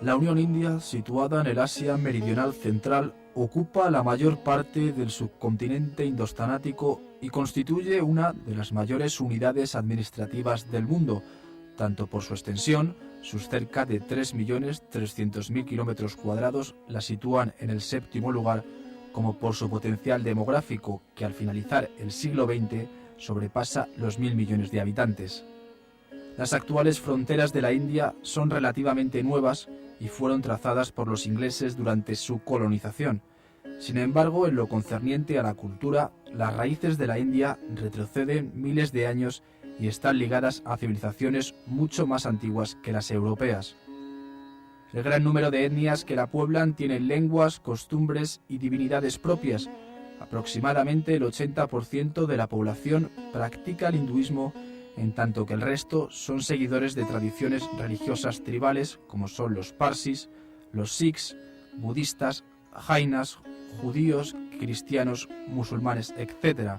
La Unión India, situada en el Asia meridional central, ocupa la mayor parte del subcontinente indostanático y constituye una de las mayores unidades administrativas del mundo, tanto por su extensión, sus cerca de 3.300.000 kilómetros cuadrados la sitúan en el séptimo lugar, como por su potencial demográfico, que al finalizar el siglo XX sobrepasa los 1.000 millones de habitantes. Las actuales fronteras de la India son relativamente nuevas y fueron trazadas por los ingleses durante su colonización. Sin embargo, en lo concerniente a la cultura, las raíces de la India retroceden miles de años y están ligadas a civilizaciones mucho más antiguas que las europeas. El gran número de etnias que la pueblan tienen lenguas, costumbres y divinidades propias. Aproximadamente el 80% de la población practica el hinduismo, en tanto que el resto son seguidores de tradiciones religiosas tribales como son los parsis, los sikhs, budistas, jainas, judíos, cristianos, musulmanes, etc.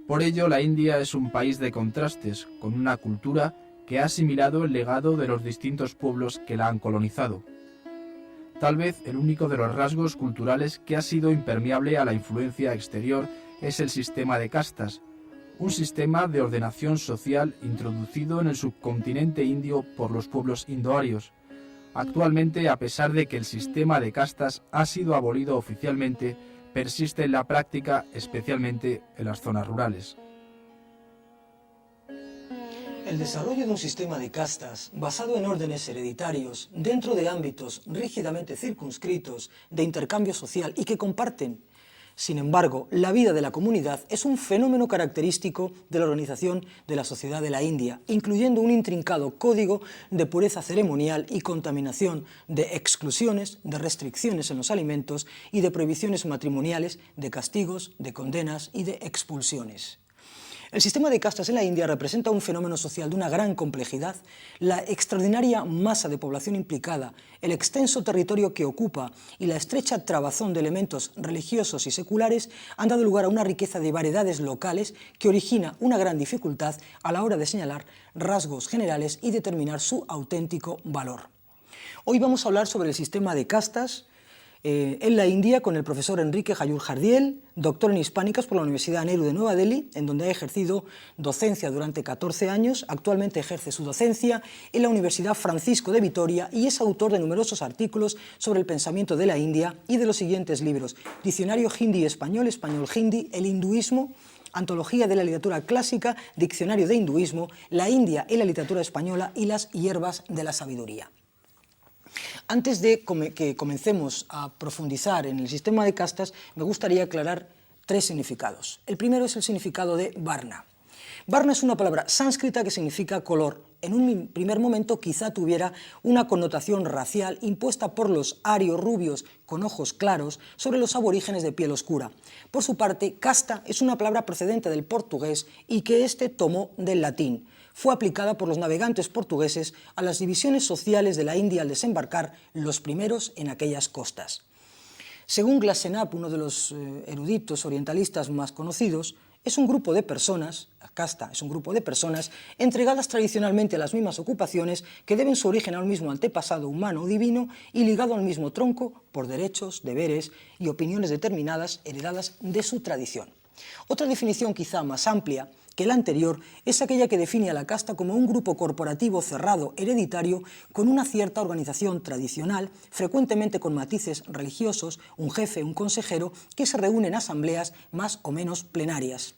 Por ello, la India es un país de contrastes, con una cultura que ha asimilado el legado de los distintos pueblos que la han colonizado. Tal vez el único de los rasgos culturales que ha sido impermeable a la influencia exterior es el sistema de castas, un sistema de ordenación social introducido en el subcontinente indio por los pueblos indoarios. Actualmente, a pesar de que el sistema de castas ha sido abolido oficialmente, persiste en la práctica, especialmente en las zonas rurales. El desarrollo de un sistema de castas basado en órdenes hereditarios dentro de ámbitos rígidamente circunscritos de intercambio social y que comparten, sin embargo, la vida de la comunidad es un fenómeno característico de la organización de la sociedad de la India, incluyendo un intrincado código de pureza ceremonial y contaminación, de exclusiones, de restricciones en los alimentos y de prohibiciones matrimoniales, de castigos, de condenas y de expulsiones. El sistema de castas en la India representa un fenómeno social de una gran complejidad. La extraordinaria masa de población implicada, el extenso territorio que ocupa y la estrecha trabazón de elementos religiosos y seculares han dado lugar a una riqueza de variedades locales que origina una gran dificultad a la hora de señalar rasgos generales y determinar su auténtico valor. Hoy vamos a hablar sobre el sistema de castas en la India con el profesor Enrique Jayur Jardiel, doctor en Hispánicas por la Universidad Nehru de Nueva Delhi, en donde ha ejercido docencia durante 14 años. Actualmente ejerce su docencia en la Universidad Francisco de Vitoria y es autor de numerosos artículos sobre el pensamiento de la India y de los siguientes libros: Diccionario Hindi-Español, Español-Hindi, El hinduismo, Antología de la literatura clásica, Diccionario de hinduismo, La India en la literatura española y Las hierbas de la sabiduría. Antes de que comencemos a profundizar en el sistema de castas, me gustaría aclarar tres significados. El primero es el significado de Varna. Varna es una palabra sánscrita que significa color. En un primer momento quizá tuviera una connotación racial impuesta por los arios rubios con ojos claros sobre los aborígenes de piel oscura. Por su parte, casta es una palabra procedente del portugués y que éste tomó del latín. Fue aplicada por los navegantes portugueses a las divisiones sociales de la India al desembarcar los primeros en aquellas costas. Según Glasenapp, uno de los eruditos orientalistas más conocidos, es un grupo de personas, la casta es un grupo de personas entregadas tradicionalmente a las mismas ocupaciones que deben su origen a un mismo antepasado humano o divino y ligado al mismo tronco por derechos, deberes y opiniones determinadas heredadas de su tradición. Otra definición quizá más amplia que la anterior es aquella que define a la casta como un grupo corporativo cerrado hereditario con una cierta organización tradicional, frecuentemente con matices religiosos, un jefe, un consejero, que se reúne en asambleas más o menos plenarias.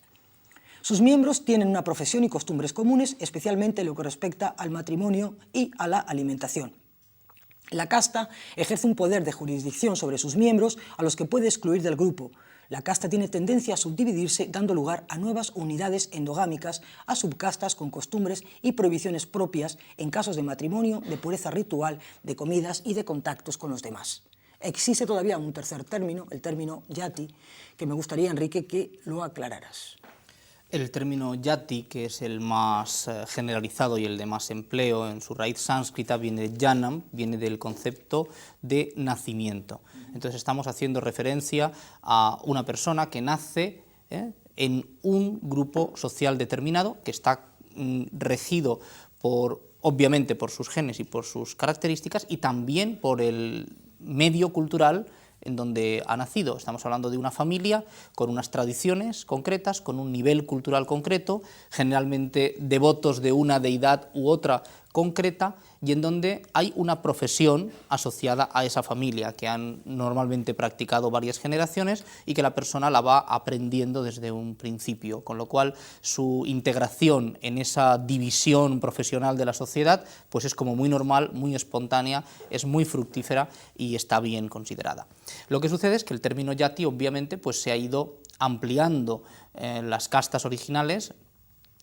Sus miembros tienen una profesión y costumbres comunes, especialmente en lo que respecta al matrimonio y a la alimentación. La casta ejerce un poder de jurisdicción sobre sus miembros a los que puede excluir del grupo. La casta tiene tendencia a subdividirse, dando lugar a nuevas unidades endogámicas, a subcastas con costumbres y prohibiciones propias en casos de matrimonio, de pureza ritual, de comidas y de contactos con los demás. Existe todavía un tercer término, el término yati, que me gustaría, Enrique, que lo aclararas. El término yati, que es el más generalizado y el de más empleo en su raíz sánscrita, viene de janam, viene del concepto de nacimiento. Entonces estamos haciendo referencia a una persona que nace en un grupo social determinado, que está regido por obviamente por sus genes y por sus características, y también por el medio cultural en donde ha nacido. Estamos hablando de una familia con unas tradiciones concretas, con un nivel cultural concreto, generalmente devotos de una deidad u otra concreta, y en donde hay una profesión asociada a esa familia que han normalmente practicado varias generaciones y que la persona la va aprendiendo desde un principio, con lo cual su integración en esa división profesional de la sociedad pues es como muy normal, muy espontánea, es muy fructífera y está bien considerada. Lo que sucede es que el término yati obviamente pues se ha ido ampliando. Las castas originales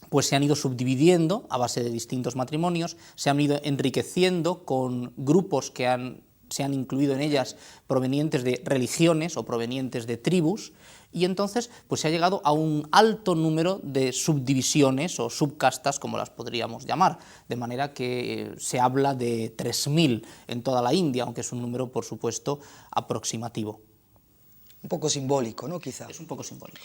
pues se han ido subdividiendo a base de distintos matrimonios, se han ido enriqueciendo con grupos que se han incluido en ellas provenientes de religiones o provenientes de tribus, y entonces pues se ha llegado a un alto número de subdivisiones o subcastas, como las podríamos llamar, de manera que se habla de 3.000 en toda la India, aunque es un número, por supuesto, aproximativo. Un poco simbólico, ¿no? Quizá. Es un poco simbólico.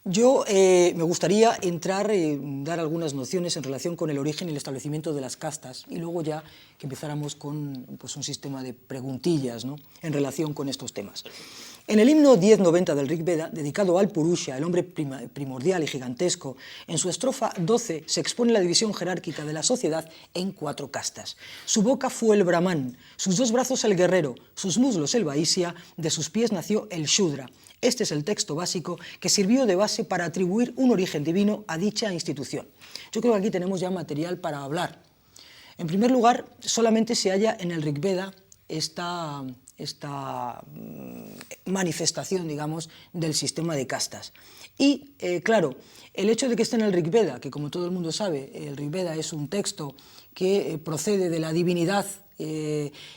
Yo me gustaría dar algunas nociones en relación con el origen y el establecimiento de las castas, y luego ya que empezáramos con pues, un sistema de preguntillas, ¿no?, en relación con estos temas. En el himno 1090 del Rig Veda, dedicado al Purusha, el hombre primordial y gigantesco, en su estrofa 12 se expone la división jerárquica de la sociedad en 4 castas. Su boca fue el Brahman, sus 2 brazos el guerrero, sus muslos el Vaisya, de sus pies nació el Shudra. Este es el texto básico que sirvió de base para atribuir un origen divino a dicha institución. Yo creo que aquí tenemos ya material para hablar. En primer lugar, solamente se halla en el Rig Veda esta manifestación, digamos, del sistema de castas. Y, claro, el hecho de que esté en el Rig Veda, que como todo el mundo sabe, el Rig Veda es un texto que procede de la divinidad,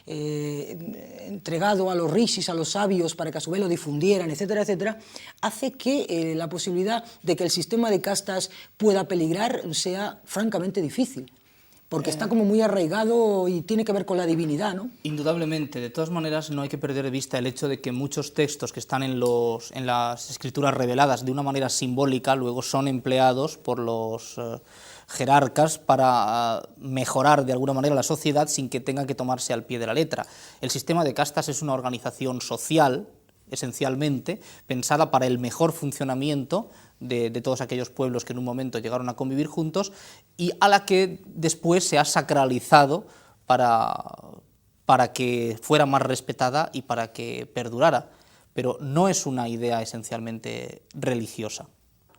entregado a los rishis, a los sabios, para que a su vez lo difundieran, etcétera, etcétera, hace que la posibilidad de que el sistema de castas pueda peligrar sea francamente difícil, porque está como muy arraigado y tiene que ver con la divinidad, ¿no? Indudablemente. De todas maneras, no hay que perder de vista el hecho de que muchos textos que están en las escrituras reveladas de una manera simbólica luego son empleados por los jerarcas para mejorar de alguna manera la sociedad sin que tenga que tomarse al pie de la letra. El sistema de castas es una organización social, esencialmente, pensada para el mejor funcionamiento de todos aquellos pueblos que en un momento llegaron a convivir juntos, y a la que después se ha sacralizado para que fuera más respetada y para que perdurara. Pero no es una idea esencialmente religiosa.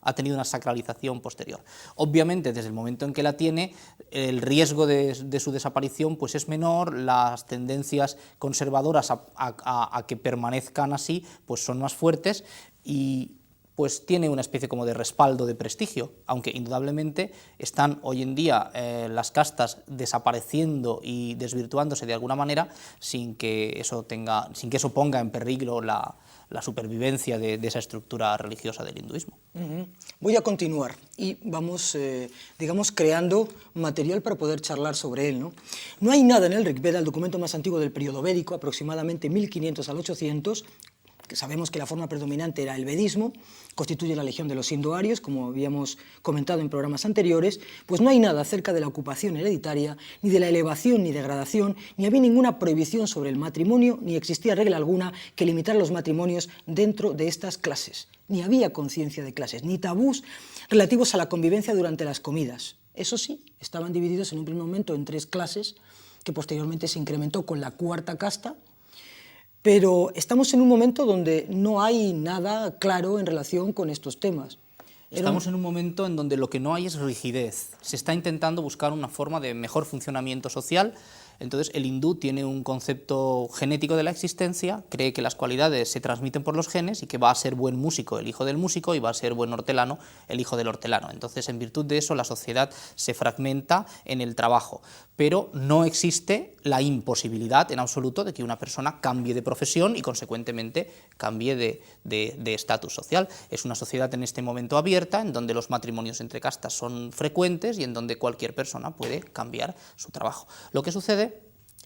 Ha tenido una sacralización posterior. Obviamente, desde el momento en que la tiene, el riesgo de su desaparición pues es menor, las tendencias conservadoras a que permanezcan así pues son más fuertes, y pues tiene una especie como de respaldo, de prestigio, aunque indudablemente están hoy en día las castas desapareciendo y desvirtuándose de alguna manera sin que eso ponga en peligro la supervivencia de esa estructura religiosa del hinduismo. Voy a continuar y vamos, digamos, creando material para poder charlar sobre él, ¿no? No hay nada en el Rig Veda, el documento más antiguo del periodo védico, aproximadamente 1500 al 800, que sabemos que la forma predominante era el vedismo, constituye la legión de los indoarios, como habíamos comentado en programas anteriores, pues no hay nada acerca de la ocupación hereditaria, ni de la elevación ni degradación, ni había ninguna prohibición sobre el matrimonio, ni existía regla alguna que limitara los matrimonios dentro de estas clases, ni había conciencia de clases, ni tabús relativos a la convivencia durante las comidas. Eso sí, estaban divididos en un primer momento en 3 clases, que posteriormente se incrementó con la 4ª casta, pero estamos en un momento donde no hay nada claro en relación con estos temas. Estamos en un momento en donde lo que no hay es rigidez. Se está intentando buscar una forma de mejor funcionamiento social. Entonces el hindú tiene un concepto genético de la existencia, cree que las cualidades se transmiten por los genes y que va a ser buen músico el hijo del músico y va a ser buen hortelano el hijo del hortelano. Entonces, en virtud de eso, la sociedad se fragmenta en el trabajo, pero no existe la imposibilidad en absoluto de que una persona cambie de profesión y, consecuentemente, cambie de estatus social. Es una sociedad en este momento abierta, en donde los matrimonios entre castas son frecuentes y en donde cualquier persona puede cambiar su trabajo. Lo que sucede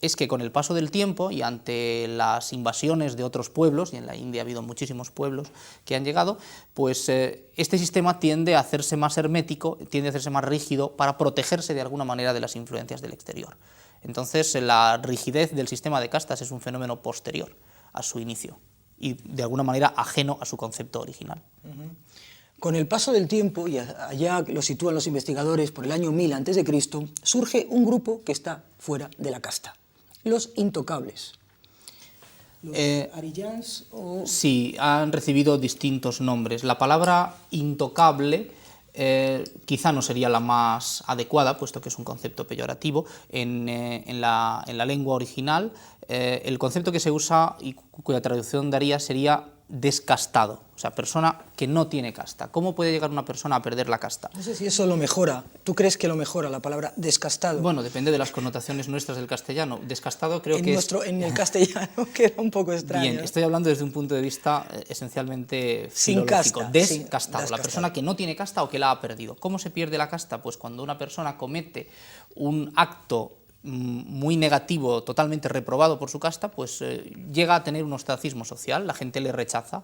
es que con el paso del tiempo y ante las invasiones de otros pueblos, y en la India ha habido muchísimos pueblos que han llegado, pues este sistema tiende a hacerse más hermético, tiende a hacerse más rígido para protegerse de alguna manera de las influencias del exterior. Entonces la rigidez del sistema de castas es un fenómeno posterior a su inicio y de alguna manera ajeno a su concepto original. Con el paso del tiempo, y allá lo sitúan los investigadores por el año 1000 a.C., surge un grupo que está fuera de la casta, los intocables. ¿Los Aryans o...? Sí, han recibido distintos nombres. La palabra intocable quizá no sería la más adecuada, puesto que es un concepto peyorativo. En la lengua original, el concepto que se usa y cuya traducción daría sería descastado, o sea, persona que no tiene casta. ¿Cómo puede llegar una persona a perder la casta? No sé si eso lo mejora. ¿Tú crees que lo mejora la palabra descastado? Bueno, depende de las connotaciones nuestras del castellano. Descastado creo que en el castellano queda un poco extraño. Bien, estoy hablando desde un punto de vista esencialmente sin filológico. Casta, descastado, la persona que no tiene casta o que la ha perdido. ¿Cómo se pierde la casta? Pues cuando una persona comete un acto muy negativo, totalmente reprobado por su casta, pues llega a tener un ostracismo social, la gente le rechaza.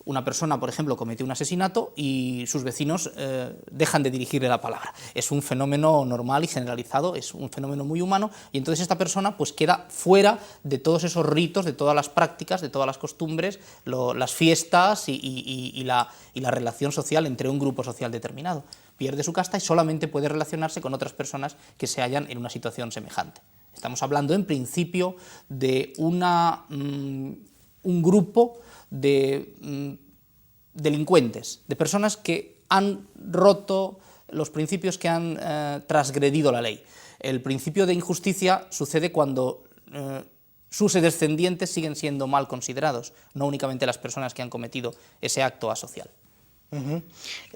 Una persona, por ejemplo, comete un asesinato y sus vecinos dejan de dirigirle la palabra. Es un fenómeno normal y generalizado, es un fenómeno muy humano, y entonces esta persona pues queda fuera de todos esos ritos, de todas las prácticas, de todas las costumbres, las fiestas y la relación social entre un grupo social determinado. Pierde su casta y solamente puede relacionarse con otras personas que se hallan en una situación semejante. Estamos hablando, en principio, de un grupo de delincuentes, de personas que han roto los principios, que han transgredido la ley. El principio de injusticia sucede cuando sus descendientes siguen siendo mal considerados, no únicamente las personas que han cometido ese acto asocial.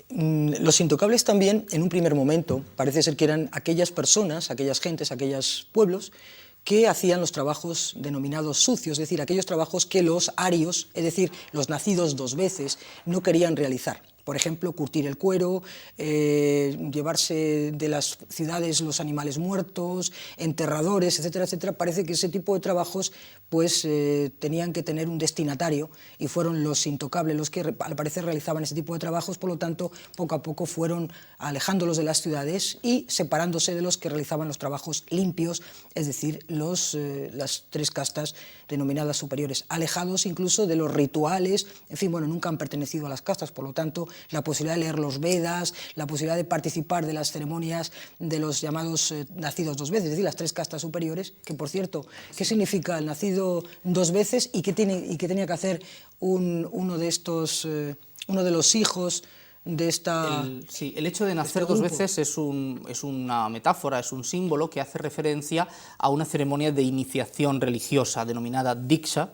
Los intocables también, en un primer momento, parece ser que eran aquellas personas, aquellas gentes, aquellos pueblos que hacían los trabajos denominados sucios, es decir, aquellos trabajos que los arios, es decir, los nacidos dos veces, no querían realizar. Por ejemplo, curtir el cuero, llevarse de las ciudades los animales muertos, enterradores, etcétera, etcétera. Parece que ese tipo de trabajos pues, tenían que tener un destinatario y fueron los intocables los que al parecer realizaban ese tipo de trabajos, por lo tanto, poco a poco fueron alejándolos de las ciudades y separándose de los que realizaban los trabajos limpios, es decir, las tres castas denominadas superiores, alejados incluso de los rituales, en fin, bueno, nunca han pertenecido a las castas, por lo tanto, la posibilidad de leer los Vedas, la posibilidad de participar de las ceremonias de los llamados nacidos dos veces, es decir, las tres castas superiores, que por cierto, ¿qué significa el nacido dos veces y qué tenía que hacer uno de los hijos de esta... El hecho de nacer dos veces es una metáfora, es un símbolo que hace referencia a una ceremonia de iniciación religiosa denominada Diksha,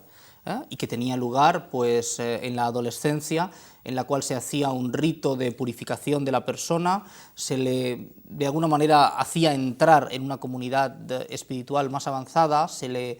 y que tenía lugar pues, en la adolescencia, en la cual se hacía un rito de purificación de la persona, se le de alguna manera hacía entrar en una comunidad espiritual más avanzada, se le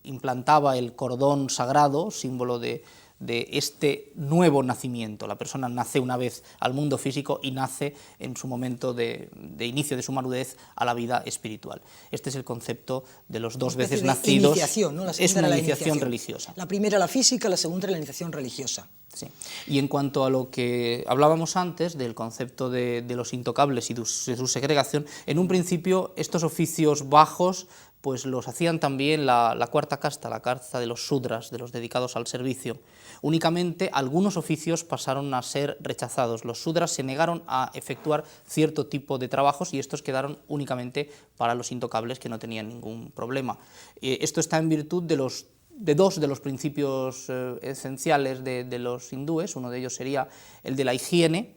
implantaba el cordón sagrado, símbolo de este nuevo nacimiento. La persona nace una vez al mundo físico y nace en su momento de inicio de su madurez a la vida espiritual. Este es el concepto de los dos veces nacidos. Iniciación, ¿no? Es una iniciación religiosa. La primera la física, la segunda la iniciación religiosa. Sí. Y en cuanto a lo que hablábamos antes del concepto de los intocables y de su segregación, en un principio estos oficios bajos pues los hacían también la cuarta casta, la casta de los sudras, de los dedicados al servicio. Únicamente algunos oficios pasaron a ser rechazados. Los sudras se negaron a efectuar cierto tipo de trabajos y estos quedaron únicamente para los intocables, que no tenían ningún problema. Esto está en virtud de dos de los principios esenciales de los hindúes. Uno de ellos sería el de la higiene.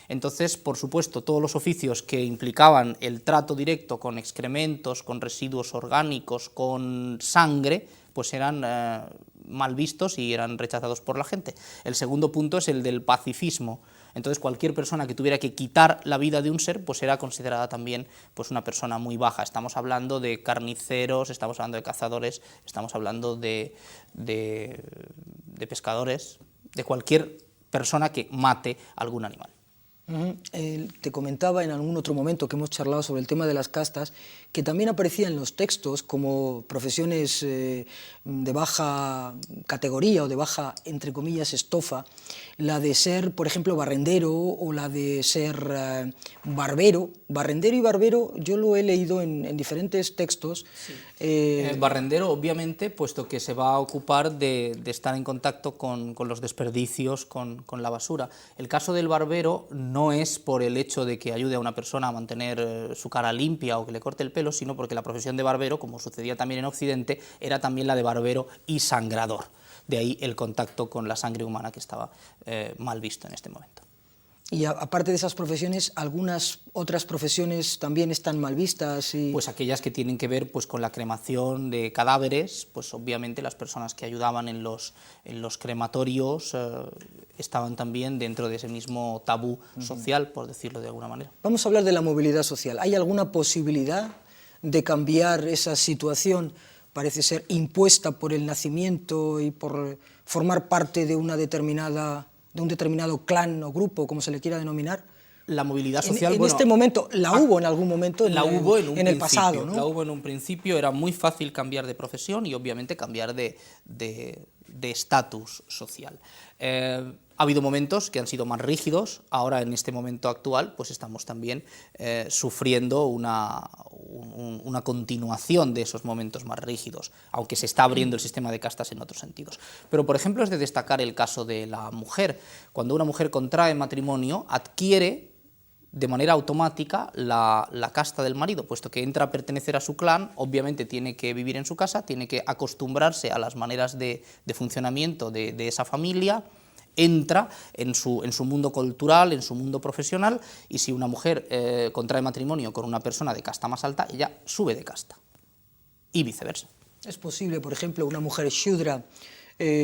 Entonces, por supuesto, todos los oficios que implicaban el trato directo con excrementos, con residuos orgánicos, con sangre, pues eran mal vistos y eran rechazados por la gente. El segundo punto es el del pacifismo. Entonces, cualquier persona que tuviera que quitar la vida de un ser, pues era considerada también pues, una persona muy baja. Estamos hablando de carniceros, estamos hablando de cazadores, estamos hablando de pescadores, de cualquier persona que mate algún animal. Te comentaba en algún otro momento que hemos charlado sobre el tema de las castas, que también aparecía en los textos como profesiones de baja categoría o de baja, entre comillas, estofa, la de ser, por ejemplo, barrendero o la de ser barbero. Barrendero y barbero yo lo he leído en diferentes textos. Sí. Barrendero, obviamente, puesto que se va a ocupar de estar en contacto con los desperdicios, con la basura. El caso del barbero no es por el hecho de que ayude a una persona a mantener su cara limpia o que le corte el pelo, sino porque la profesión de barbero, como sucedía también en Occidente, era también la de barbero y sangrador. De ahí el contacto con la sangre humana que estaba mal visto en este momento. Y aparte de esas profesiones, ¿algunas otras profesiones también están mal vistas? Pues aquellas que tienen que ver pues, con la cremación de cadáveres, pues obviamente las personas que ayudaban en los crematorios estaban también dentro de ese mismo tabú social, por decirlo de alguna manera. Vamos a hablar de la movilidad social. ¿Hay alguna posibilidad de cambiar esa situación? Parece ser impuesta por el nacimiento y por formar parte de un determinado clan o grupo, como se le quiera denominar. La movilidad social, en este momento, la hubo en algún momento en el pasado, ¿no? La hubo en un principio, era muy fácil cambiar de profesión y obviamente cambiar de estatus social. Ha habido momentos que han sido más rígidos, ahora en este momento actual pues estamos también sufriendo una continuación de esos momentos más rígidos, aunque se está abriendo el sistema de castas en otros sentidos. Pero por ejemplo es de destacar el caso de la mujer. Cuando una mujer contrae matrimonio, adquiere de manera automática la casta del marido, puesto que entra a pertenecer a su clan, obviamente tiene que vivir en su casa, tiene que acostumbrarse a las maneras de funcionamiento de esa familia, entra en su mundo cultural, en su mundo profesional, y si una mujer contrae matrimonio con una persona de casta más alta, ella sube de casta, y viceversa. ¿Es posible, por ejemplo, una mujer shudra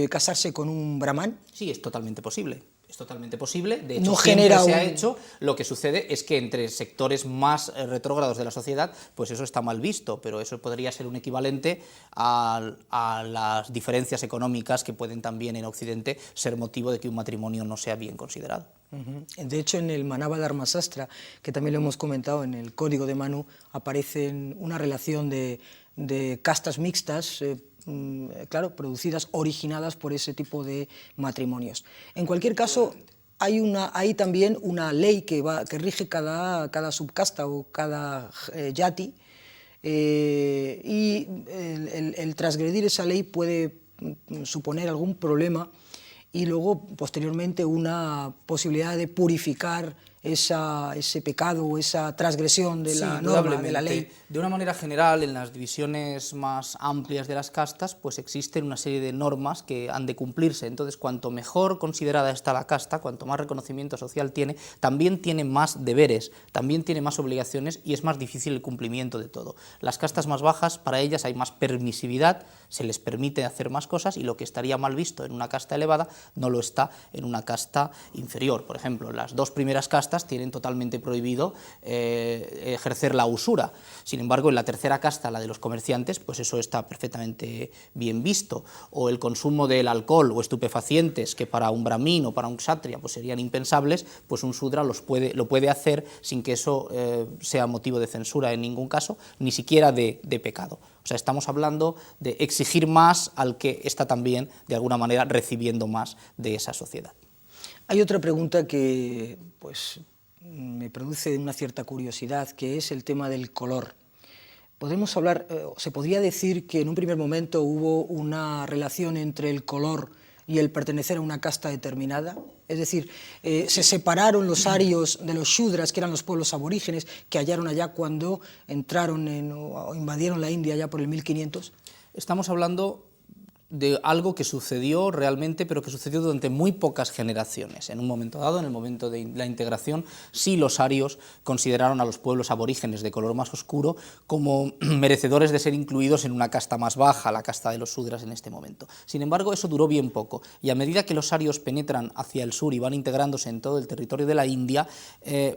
casarse con un brahman? Sí, es totalmente posible. Es totalmente posible, de hecho no siempre se ha hecho. Lo que sucede es que entre sectores más retrógrados de la sociedad, pues eso está mal visto, pero eso podría ser un equivalente a las diferencias económicas que pueden también en Occidente ser motivo de que un matrimonio no sea bien considerado. De hecho, en el Manava Dharma Sastra, que también lo hemos comentado en el Código de Manu, aparece una relación de castas mixtas, claro, producidas, originadas por ese tipo de matrimonios. En cualquier caso, hay también una ley que rige cada subcasta o cada yati, y el transgredir esa ley puede suponer algún problema y luego, posteriormente, una posibilidad de purificar ese pecado o esa transgresión de la norma, de la ley. De una manera general, en las divisiones más amplias de las castas, pues existen una serie de normas que han de cumplirse. Entonces, cuanto mejor considerada está la casta, cuanto más reconocimiento social tiene, también tiene más deberes, también tiene más obligaciones y es más difícil el cumplimiento de todo. Las castas más bajas, para ellas hay más permisividad, se les permite hacer más cosas y lo que estaría mal visto en una casta elevada no lo está en una casta inferior. Por ejemplo, las dos primeras castas tienen totalmente prohibido ejercer la usura. Sin embargo, en la tercera casta, la de los comerciantes, pues eso está perfectamente bien visto. O el consumo del alcohol o estupefacientes, que para un brahmin o para un kshatriya pues serían impensables, pues un sudra lo puede hacer sin que eso sea motivo de censura en ningún caso, ni siquiera de pecado. O sea, estamos hablando de exigir más al que está también, de alguna manera, recibiendo más de esa sociedad. Hay otra pregunta que pues, me produce una cierta curiosidad, que es el tema del color. Podemos hablar, se podría decir que en un primer momento hubo una relación entre el color y el pertenecer a una casta determinada, es decir, se separaron los arios de los shudras, que eran los pueblos aborígenes que hallaron allá cuando entraron o invadieron la India ya por el 1500. Estamos hablando de algo que sucedió realmente, pero que sucedió durante muy pocas generaciones. En un momento dado, en el momento de la integración, sí los arios consideraron a los pueblos aborígenes de color más oscuro como merecedores de ser incluidos en una casta más baja, la casta de los sudras en este momento. Sin embargo, eso duró bien poco, y a medida que los arios penetran hacia el sur y van integrándose en todo el territorio de la India,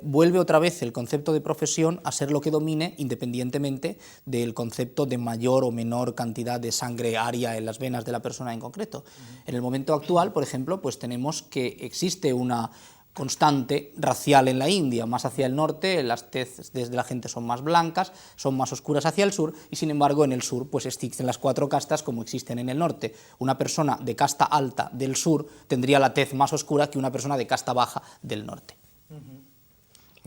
vuelve otra vez el concepto de profesión a ser lo que domine, independientemente del concepto de mayor o menor cantidad de sangre aria en las venas de la persona en concreto. En el momento actual, por ejemplo, pues tenemos que existe una constante racial en la India. Más hacia el norte las teces de la gente son más blancas, son más oscuras hacia el sur, y sin embargo en el sur pues existen las 4 castas como existen en el norte. Una persona de casta alta del sur tendría la tez más oscura que una persona de casta baja del norte.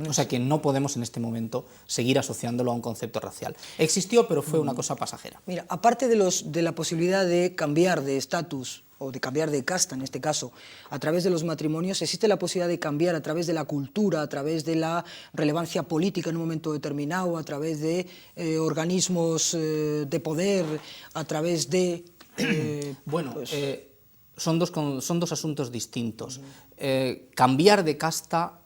O sea que no podemos en este momento seguir asociándolo a un concepto racial. Existió, pero fue una cosa pasajera. Mira, aparte de la posibilidad de cambiar de estatus o de cambiar de casta, en este caso, a través de los matrimonios, existe la posibilidad de cambiar a través de la cultura, a través de la relevancia política en un momento determinado, a través de organismos de poder, a través de... Son dos asuntos distintos. Cambiar de casta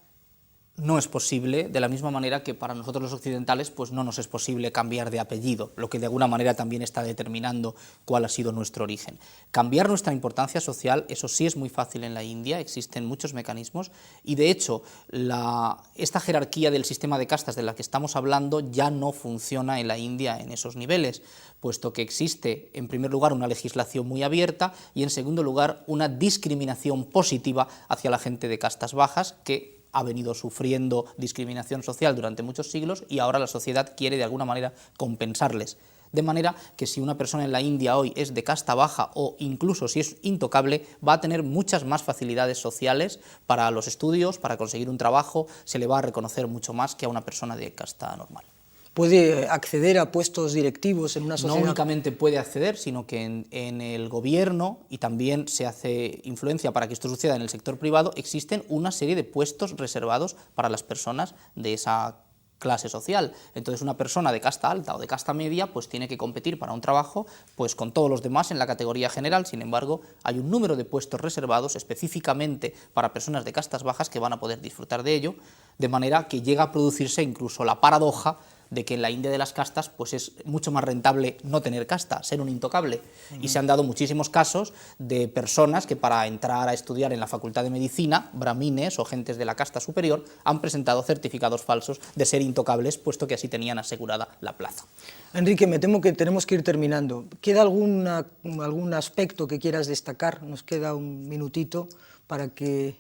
no es posible, de la misma manera que para nosotros los occidentales pues no nos es posible cambiar de apellido, lo que de alguna manera también está determinando cuál ha sido nuestro origen. Cambiar nuestra importancia social, eso sí es muy fácil en la India, existen muchos mecanismos, y de hecho esta jerarquía del sistema de castas de la que estamos hablando ya no funciona en la India en esos niveles, puesto que existe en primer lugar una legislación muy abierta y en segundo lugar una discriminación positiva hacia la gente de castas bajas que ha venido sufriendo discriminación social durante muchos siglos y ahora la sociedad quiere de alguna manera compensarles. De manera que si una persona en la India hoy es de casta baja o incluso si es intocable, va a tener muchas más facilidades sociales para los estudios, para conseguir un trabajo, se le va a reconocer mucho más que a una persona de casta normal. ¿Puede acceder a puestos directivos en una sociedad? No únicamente puede acceder, sino que en el gobierno, y también se hace influencia para que esto suceda en el sector privado, existen una serie de puestos reservados para las personas de esa clase social. Entonces una persona de casta alta o de casta media pues tiene que competir para un trabajo pues con todos los demás en la categoría general. Sin embargo, hay un número de puestos reservados específicamente para personas de castas bajas que van a poder disfrutar de ello, de manera que llega a producirse incluso la paradoja de que en la India de las castas pues es mucho más rentable no tener casta, ser un intocable. Y se han dado muchísimos casos de personas que para entrar a estudiar en la Facultad de Medicina, brahmines o gentes de la casta superior, han presentado certificados falsos de ser intocables, puesto que así tenían asegurada la plaza. Enrique, me temo que tenemos que ir terminando. ¿Queda algún aspecto que quieras destacar? Nos queda un minutito para que...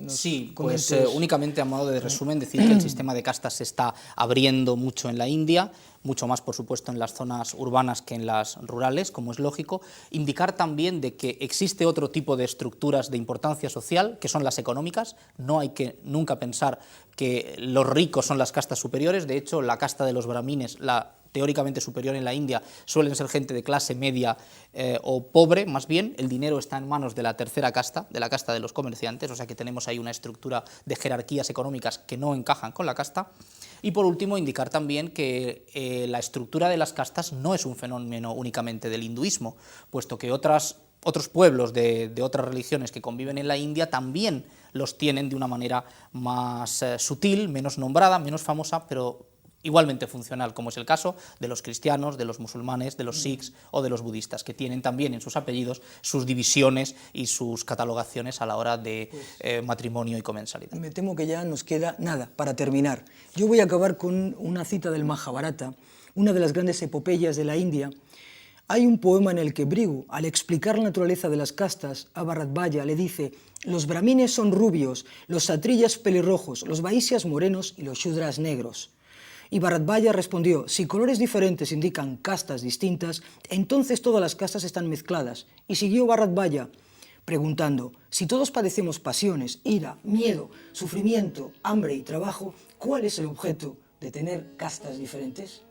Sí, pues únicamente a modo de resumen decir que el sistema de castas se está abriendo mucho en la India, mucho más por supuesto en las zonas urbanas que en las rurales, como es lógico. Indicar también de que existe otro tipo de estructuras de importancia social, que son las económicas. No hay que nunca pensar que los ricos son las castas superiores. De hecho, la casta de los brahmines, la teóricamente superior en la India, suelen ser gente de clase media o pobre, más bien. El dinero está en manos de la tercera casta, de la casta de los comerciantes, o sea que tenemos ahí una estructura de jerarquías económicas que no encajan con la casta. Y por último, indicar también que la estructura de las castas no es un fenómeno únicamente del hinduismo, puesto que otros pueblos de otras religiones que conviven en la India también los tienen de una manera más sutil, menos nombrada, menos famosa, pero igualmente funcional, como es el caso de los cristianos, de los musulmanes, de los sikhs o de los budistas, que tienen también en sus apellidos sus divisiones y sus catalogaciones a la hora de matrimonio y comensalidad. Me temo que ya nos queda nada para terminar. Yo voy a acabar con una cita del Mahabharata, una de las grandes epopeyas de la India. Hay un poema en el que Bhrigu, al explicar la naturaleza de las castas, a Bharadvaja le dice: los brahmines son rubios, los kshatriyas pelirrojos, los vaisyas morenos y los shudras negros. Y Bharadvaja respondió: si colores diferentes indican castas distintas, entonces todas las castas están mezcladas. Y siguió Bharadvaja preguntando: si todos padecemos pasiones, ira, miedo, sufrimiento, hambre y trabajo, ¿cuál es el objeto de tener castas diferentes?